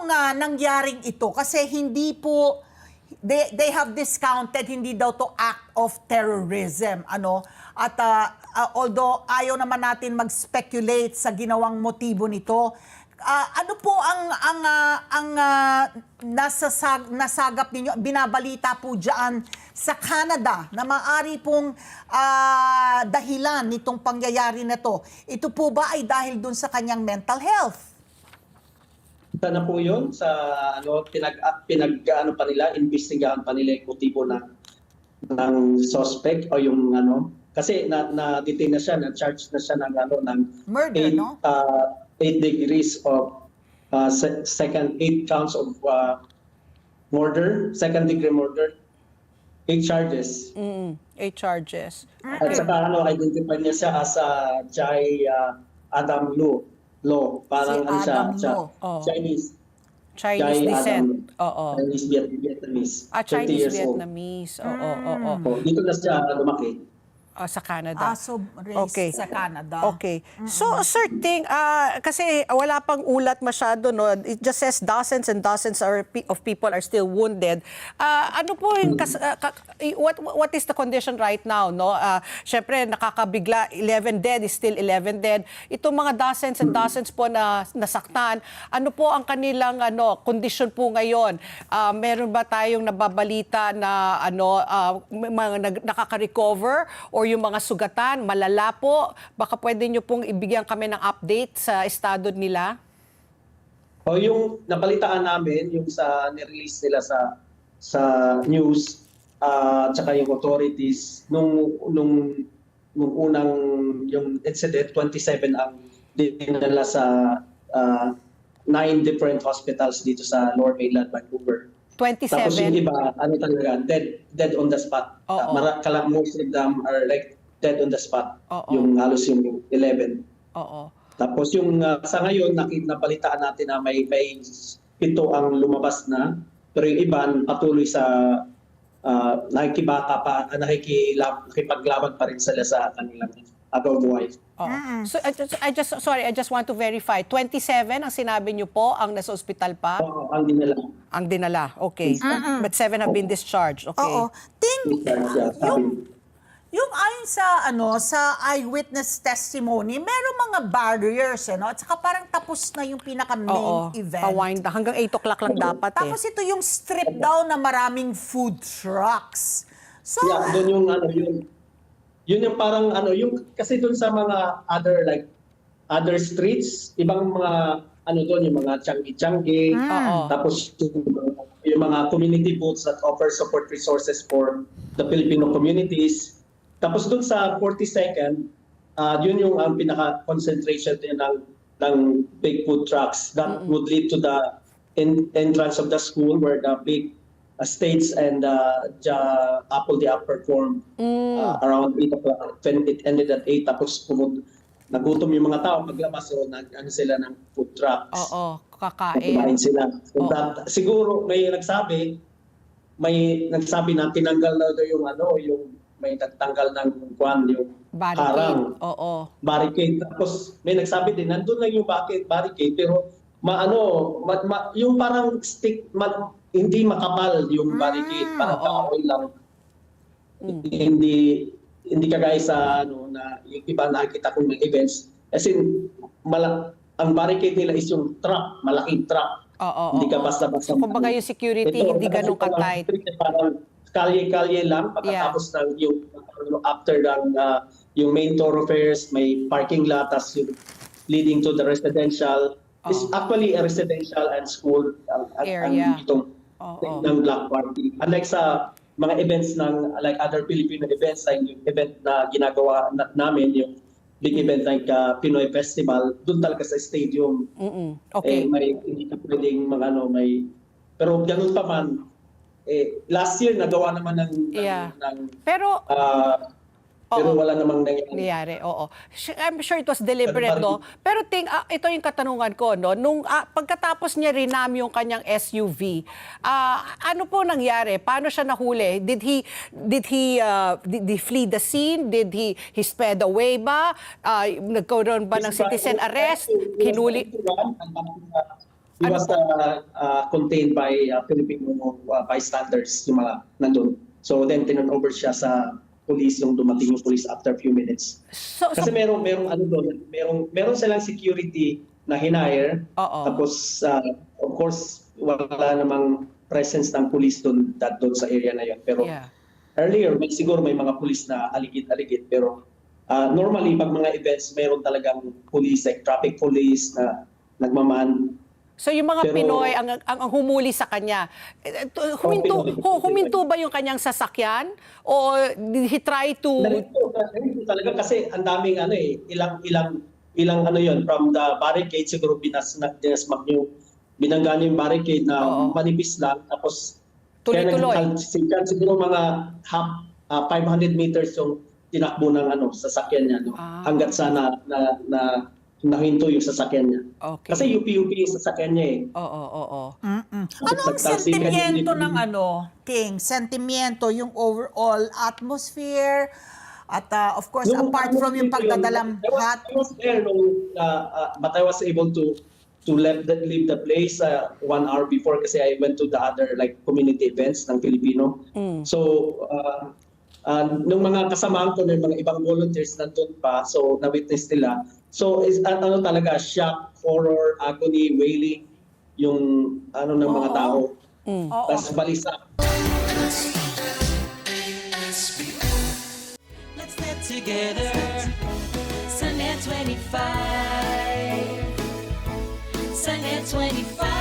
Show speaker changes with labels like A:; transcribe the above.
A: nangyaring ito? Kasi hindi po, they have discounted hindi daw to act of terrorism. At although ayaw naman natin mag-speculate sa ginawang motibo nito, ano po ang nasagap ninyo, binabalita po dyan sa Canada na maaari pong dahilan nitong pangyayari na to? Ito po ba ay dahil dun sa kanyang mental health?
B: Sana po 'yon sa pa nila, investigahan pa nila yung motibo ng suspect o yung kasi na-detain na siya, na-charge na siya ng
A: Murder,
B: 8 degrees of 8 counts of murder, second degree murder, 8 charges.
C: 8 charges.
B: At saka identify niya siya as Jai Adam Law, parang
A: Si Adam Law.
B: Chinese
C: Chinese descent.
B: Chinese Vietnamese. 30
C: Chinese
B: years old.
C: Vietnamese.
B: Dito na siya lumaki.
C: Sa Canada.
A: So raised sa Canada.
C: Okay. So, Sir Ting, kasi wala pang ulat masyado, no? It just says dozens and dozens of people are still wounded. Ano po yung, what is the condition right now, no? Siyempre, nakakabigla, 11 dead is still 11 dead. Itong mga dozens and dozens po na nasaktan, ano po ang kanilang condition po ngayon? Meron ba tayong nababalita na nakaka-recover or yung mga sugatan, malala po? Baka pwede nyo pong ibigyan kami ng update sa estado nila?
B: Yung nabalitaan namin, yung sa nirelease nila sa news, tsaka yung authorities, nung unang yung incident, 27 ang dinala sa 9 different hospitals dito sa Lower Mainland, Vancouver.
C: 27?
B: Tapos yung iba, talaga, dead on the spot. Most of them are like dead on the spot. Yung halos yung 11. Tapos yung sa ngayon, napalitaan natin na may 7 ang lumabas na, pero yung iba patuloy sa nakikibaka pa, nakikipaglaban pa rin sila sa kanilang buhay.
C: So I just want to verify. 27 ang sinabi niyo po ang nasa ospital pa?
B: Oo, ang dinala.
C: Ang dinala, okay. But 7 have been discharged, okay.
A: Yung ayon sa eyewitness testimony, merong mga barriers, at saka parang tapos na yung pinaka-main event.
C: Pawind hanggang 8 o'clock lang dapat
A: Tapos ito yung strip down na maraming food trucks. So,
B: doon yung yun yung parang kasi doon sa mga other streets, ibang mga doon yung mga Changi-Changi, tapos yung mga community booths that offer support resources for the Filipino communities. Tapos doon sa 42nd, yun yung pinaka-concentration din ng big food trucks that would lead to the entrance of the school where the big States and Apple the performed around 8 o'clock. It ended at 8. Tapos nagutom yung mga tao paglabas, so sila ng food trucks.
C: Kakain.
B: Kumain sila. So siguro may nagsabi na tinanggal na daw yung may nagtanggal ng yung harang. Barricade. Tapos may nagsabi din, nandun lang yung barricade, pero yung parang stick, hindi makapal yung barricade, parang kahoy lang. Hindi kagaya sa na yung iba nakikita kong ng events. As in, ang barricade nila is yung truck, malaking truck. Hindi ka basta-basta.
C: So, kumbaga yung security, hindi ganun ka-tight.
B: Parang kalye-kalye lang, pagkatapos ng after yung main thoroughfares, may parking lot, tas yung leading to the residential. It's actually a residential and school
C: area.
B: Ng Black Party. Unlike sa mga events like other Filipino events, like yung event na ginagawa namin, yung big event like Pinoy Festival, doon talaga sa stadium.
C: Okay.
B: Hindi ka pwedeng pero ganun pa man, last year nagawa naman pero wala namang
C: nangyari. I'm sure it was deliberate, no? Pero ito yung katanungan ko, no? Nung pagkatapos niya rinam yung kanyang SUV, ano po nangyari? Paano siya nahuli? Did he flee the scene? Did he sped away ba? Nagkaroon ba ng citizen arrest? Hinuli?
B: He was contained by Filipino bystanders, yung mga nandun. So then tinurn over siya sa police, yung dumating yung police after a few minutes.
C: So,
B: Kasi merong ano doon, meron silang security na hinire.
C: Oo.
B: Tapos of course wala namang presence ng police doon sa area na yon. Pero
C: yeah.
B: earlier siguro may mga police na aligid-aligid, pero normally pag mga events meron talagang police, like traffic police na nagmaman.
C: So yung mga
B: Pero-
C: Pinoy ang humuli sa kanya. Huminto ba yung kanyang sasakyan? O did he try to...
B: Narito talaga kasi ang daming ilang ano yon, from the barricade siguro binangga niya yung barricade na
C: Oo.
B: manipis lang, tapos
C: Tuloy-tuloy.
B: kaya siguro mga 500 meters yung tinakbo ng sasakyan niya, no? Hanggat sana na nahinto yung sasakyan niya.
C: Okay.
B: Kasi UP yung sasakyan niya eh.
C: Oo.
A: Ano ang sentimiento ng King? Sentimiento, yung overall atmosphere, at of course, apart from yung pagdadalang hat.
B: I was there but I was able to leave the place 1 hour before kasi I went to the other community events ng Filipino. So nung mga kasamahan ko ng mga ibang volunteers nandun pa, so na-witness nila. So is talaga shock, horror, agony, wailing yung ng mga tao. Tapos balisa.
D: Let's get together. Sunday 25. Sunday 25.